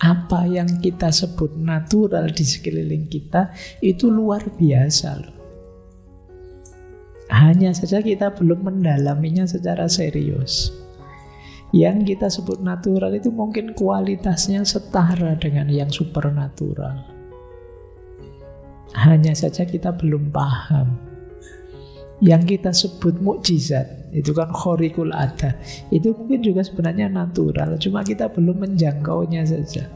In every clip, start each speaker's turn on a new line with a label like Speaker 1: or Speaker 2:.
Speaker 1: apa yang kita sebut natural di sekeliling kita itu luar biasa loh. Hanya saja kita belum mendalaminya secara serius. Yang kita sebut natural itu mungkin kualitasnya setara dengan yang supernatural. Hanya saja kita belum paham. Yang kita sebut mukjizat, itu kan khariqul ada, itu mungkin juga sebenarnya natural, cuma kita belum menjangkaunya saja.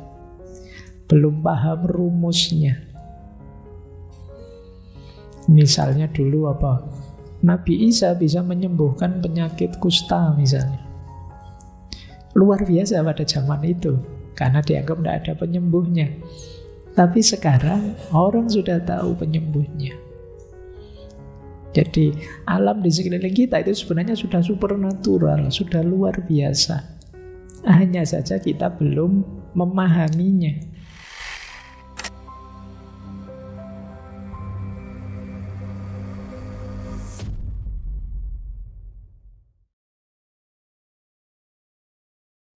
Speaker 1: Belum paham rumusnya. Misalnya dulu apa? Nabi Isa bisa menyembuhkan penyakit kusta misalnya. Luar biasa pada zaman itu, karena dianggap tidak ada penyembuhnya. Tapi sekarang orang sudah tahu penyembuhnya. Jadi alam di sekeliling kita itu sebenarnya sudah supernatural, sudah luar biasa. Hanya saja kita belum memahaminya.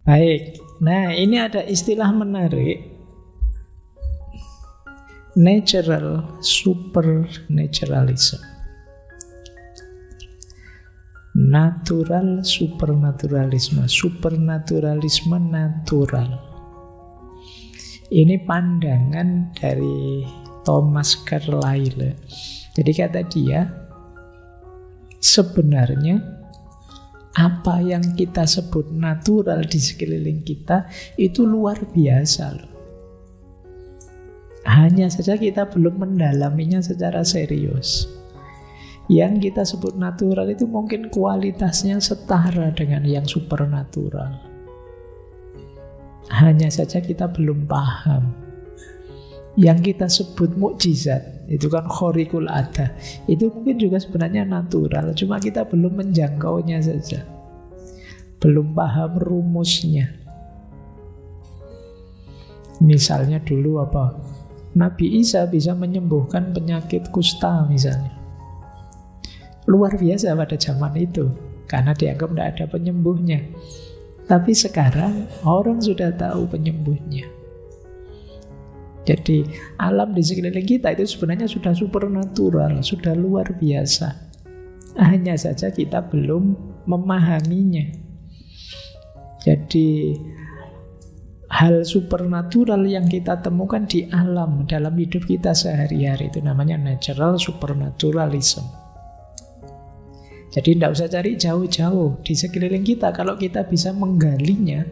Speaker 1: Baik, nah ini ada istilah menarik. Natural supernaturalism. Natural supernaturalisme, supernaturalisme natural. Ini pandangan dari Thomas Carlyle. Jadi kata dia, sebenarnya apa yang kita sebut natural di sekeliling kita itu luar biasa loh. Hanya saja kita belum mendalaminya secara serius. Yang kita sebut natural itu mungkin kualitasnya setara dengan yang supernatural. Hanya saja kita belum paham. Yang kita sebut mukjizat, itu kan khariqul ada, itu mungkin juga sebenarnya natural, cuma kita belum menjangkaunya saja. Belum paham rumusnya. Misalnya dulu apa? Nabi Isa bisa menyembuhkan penyakit kusta misalnya. Luar biasa pada zaman itu, karena dianggap tidak ada penyembuhnya. Tapi sekarang orang sudah tahu penyembuhnya. Jadi alam di sekeliling kita itu sebenarnya sudah supernatural, sudah luar biasa. Hanya saja kita belum memahaminya. Jadi hal supernatural yang kita temukan di alam dalam hidup kita sehari-hari itu namanya natural supernaturalism. Jadi tidak usah cari jauh-jauh di sekeliling kita. Kalau kita bisa menggalinya,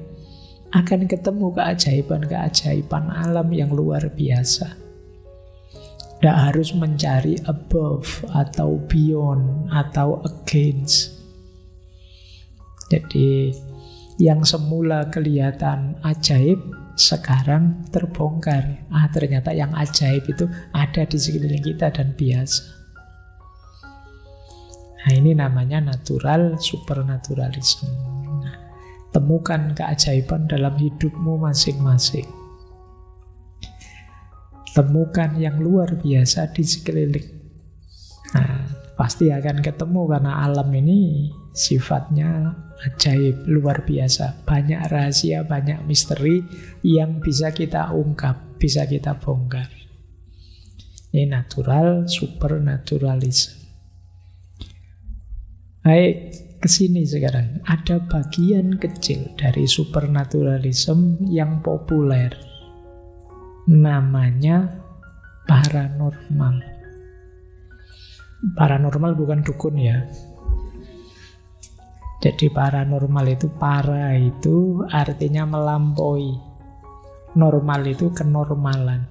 Speaker 1: akan ketemu keajaiban-keajaiban alam yang luar biasa. Tidak harus mencari above atau beyond atau against. Jadi yang semula kelihatan ajaib sekarang terbongkar. Ternyata yang ajaib itu ada di sekeliling kita dan biasa. Nah, ini namanya natural supernaturalism. Temukan keajaiban dalam hidupmu masing-masing. Temukan yang luar biasa di sekeliling. Nah, pasti akan ketemu karena alam ini sifatnya ajaib, luar biasa. Banyak rahasia, banyak misteri yang bisa kita ungkap, bisa kita bongkar. Ini natural supernaturalism. Baik, kesini sekarang. Ada bagian kecil dari supernaturalism yang populer. Namanya paranormal. Paranormal bukan dukun ya. Jadi paranormal itu, para itu artinya melampaui. Normal itu kenormalan.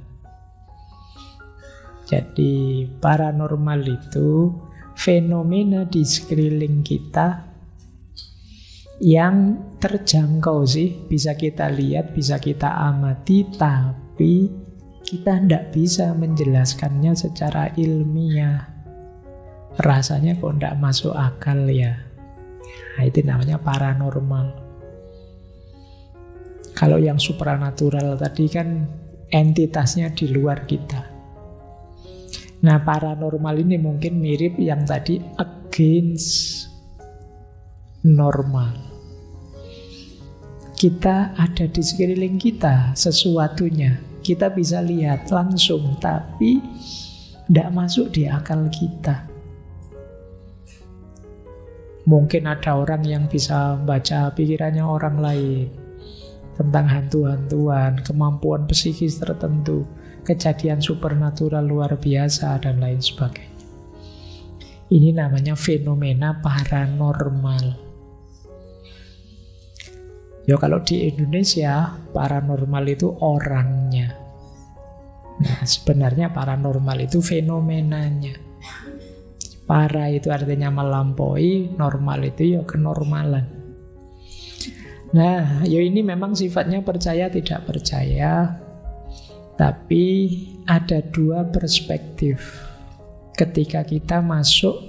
Speaker 1: Jadi paranormal itu fenomena di sekeliling kita yang terjangkau sih, bisa kita lihat, bisa kita amati, tapi kita tidak bisa menjelaskannya secara ilmiah. Rasanya kok tidak masuk akal ya. Nah, itu namanya paranormal. Kalau yang supranatural tadi kan entitasnya di luar kita. Nah, paranormal ini mungkin mirip yang tadi against normal. Kita ada di sekeliling kita sesuatunya. Kita bisa lihat langsung, tapi tidak masuk di akal kita. Mungkin ada orang yang bisa baca pikirannya orang lain tentang hantu-hantuan, kemampuan psikis tertentu, kejadian supernatural luar biasa, dan lain sebagainya. Ini namanya fenomena paranormal. Ya kalau di Indonesia, paranormal itu orangnya. Nah, sebenarnya paranormal itu fenomenanya. Para itu artinya melampaui, normal itu ya kenormalan. Nah, ya ini memang sifatnya percaya tidak percaya, tapi ada dua perspektif. Ketika kita masuk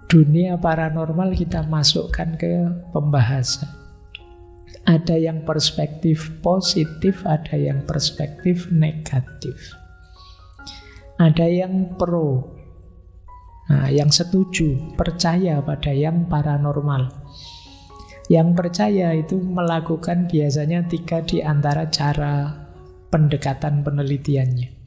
Speaker 1: dunia paranormal, kita masukkan ke pembahasan. Ada yang perspektif positif, ada yang perspektif negatif. Ada yang pro, yang setuju, percaya pada yang paranormal. Yang percaya itu melakukan biasanya 3 di antara cara pendekatan penelitiannya.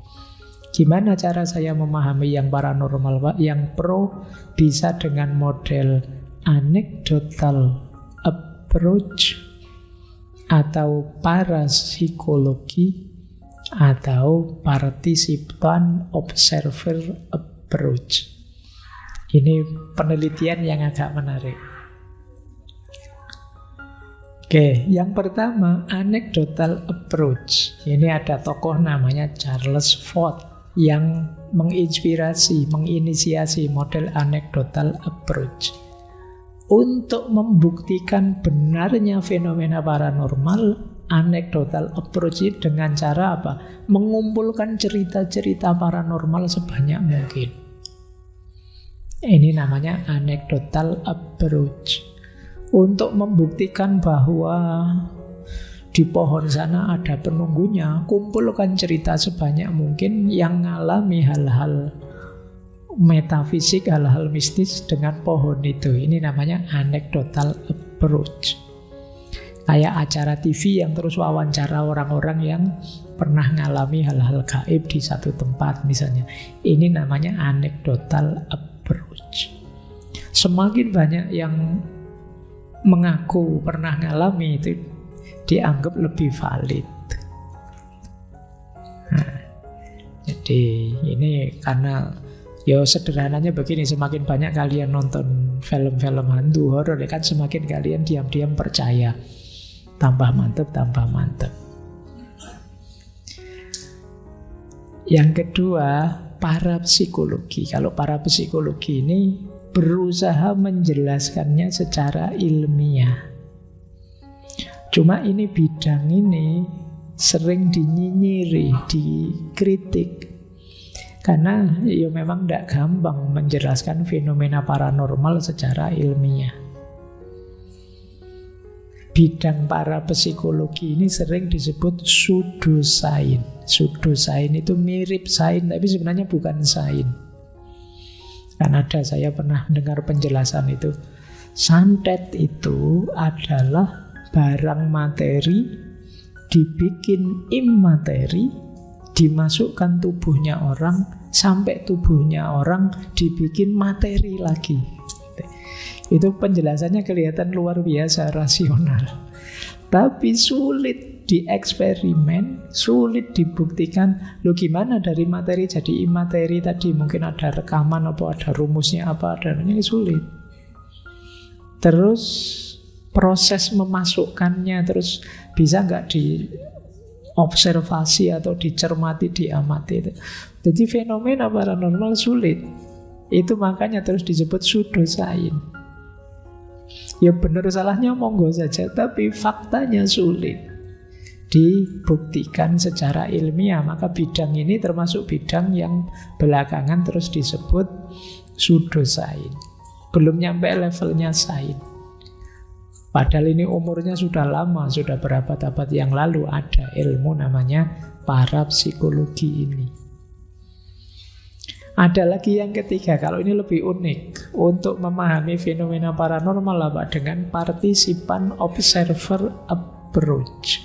Speaker 1: Gimana cara saya memahami yang paranormal, Pak? Yang pro bisa dengan model anecdotal approach, atau parapsikologi, atau participant observer approach. Ini penelitian yang agak menarik. Oke, yang pertama anecdotal approach. Ini ada tokoh namanya Charles Fort yang menginisiasi model anecdotal approach. Untuk membuktikan benarnya fenomena paranormal, anecdotal approach dengan cara apa? Mengumpulkan cerita-cerita paranormal sebanyak mungkin. Ini namanya anecdotal approach. Untuk membuktikan bahwa di pohon sana ada penunggunya, kumpulkan cerita sebanyak mungkin yang mengalami hal-hal metafisik, hal-hal mistis dengan pohon itu. Ini namanya anecdotal approach. Kayak acara TV yang terus wawancara orang-orang yang pernah ngalami hal-hal gaib di satu tempat misalnya. Ini namanya anecdotal approach. Semakin banyak yang mengaku pernah ngalami, itu dianggap lebih valid. Nah, jadi ini karena ya sederhananya begini, semakin banyak kalian nonton film-film hantu horor, ya kan semakin kalian diam-diam percaya. Tambah mantep, tambah mantep. Yang kedua, parapsikologi. Kalau parapsikologi ini berusaha menjelaskannya secara ilmiah. Cuma ini bidang ini sering dinyinyiri, dikritik. Karena ya memang tidak gampang menjelaskan fenomena paranormal secara ilmiah. Bidang parapsikologi ini sering disebut pseudosains. Pseudosains itu mirip sains, tapi sebenarnya bukan sains. Kan ada, saya pernah dengar penjelasan itu. Santet itu adalah barang materi dibikin imateri, dimasukkan tubuhnya orang, sampai tubuhnya orang dibikin materi lagi. Itu penjelasannya kelihatan luar biasa rasional, tapi sulit dieksperimen, sulit dibuktikan. Loh gimana dari materi jadi imateri tadi? Mungkin ada rekaman apa, ada rumusnya apa, ini sulit. Terus proses memasukkannya terus bisa nggak diobservasi atau dicermati, diamati itu. Jadi fenomena paranormal sulit. Itu makanya terus disebut pseudosains. Ya benar salahnya monggo saja, tapi faktanya sulit dibuktikan secara ilmiah. Maka bidang ini termasuk bidang yang belakangan terus disebut pseudosains. Belum nyampe levelnya sains. Padahal ini umurnya sudah lama, sudah berabad-abad yang lalu ada ilmu namanya parapsikologi ini. Ada lagi yang ketiga, kalau ini lebih unik. Untuk memahami fenomena paranormal apa? Dengan participan observer approach.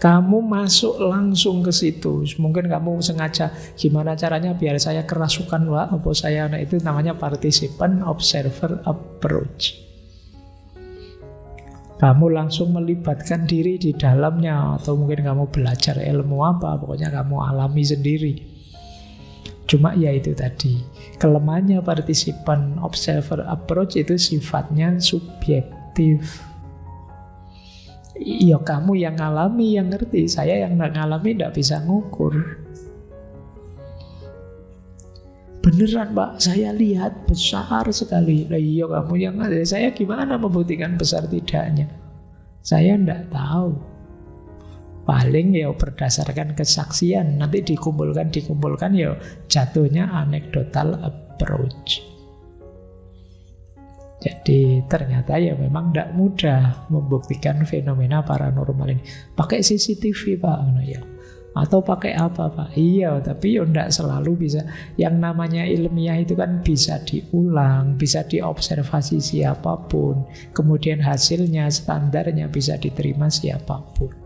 Speaker 1: Kamu masuk langsung ke situ. Mungkin kamu sengaja, gimana caranya biar saya kerasukan, Pak, apa saya, nah itu namanya participan observer approach. Kamu langsung melibatkan diri di dalamnya, atau mungkin kamu belajar ilmu apa, pokoknya kamu alami sendiri. Cuma ya itu tadi, kelemahannya partisipan observer approach itu sifatnya subjektif. Iya, kamu yang ngalami yang ngerti, saya yang nggak ngalami nggak bisa ngukur. Beneran Pak, saya lihat besar sekali. Lah iya, kamu yang ada, saya gimana membuktikan besar tidaknya? Saya nggak tahu. Paling ya berdasarkan kesaksian, nanti dikumpulkan ya jatuhnya anecdotal approach. Jadi ternyata ya memang tidak mudah membuktikan fenomena paranormal ini. Pakai CCTV Pak, ya. Atau pakai apa Pak? Iya, tapi ya tidak selalu bisa. Yang namanya ilmiah itu kan bisa diulang, bisa diobservasi siapapun. Kemudian hasilnya, standarnya bisa diterima siapapun.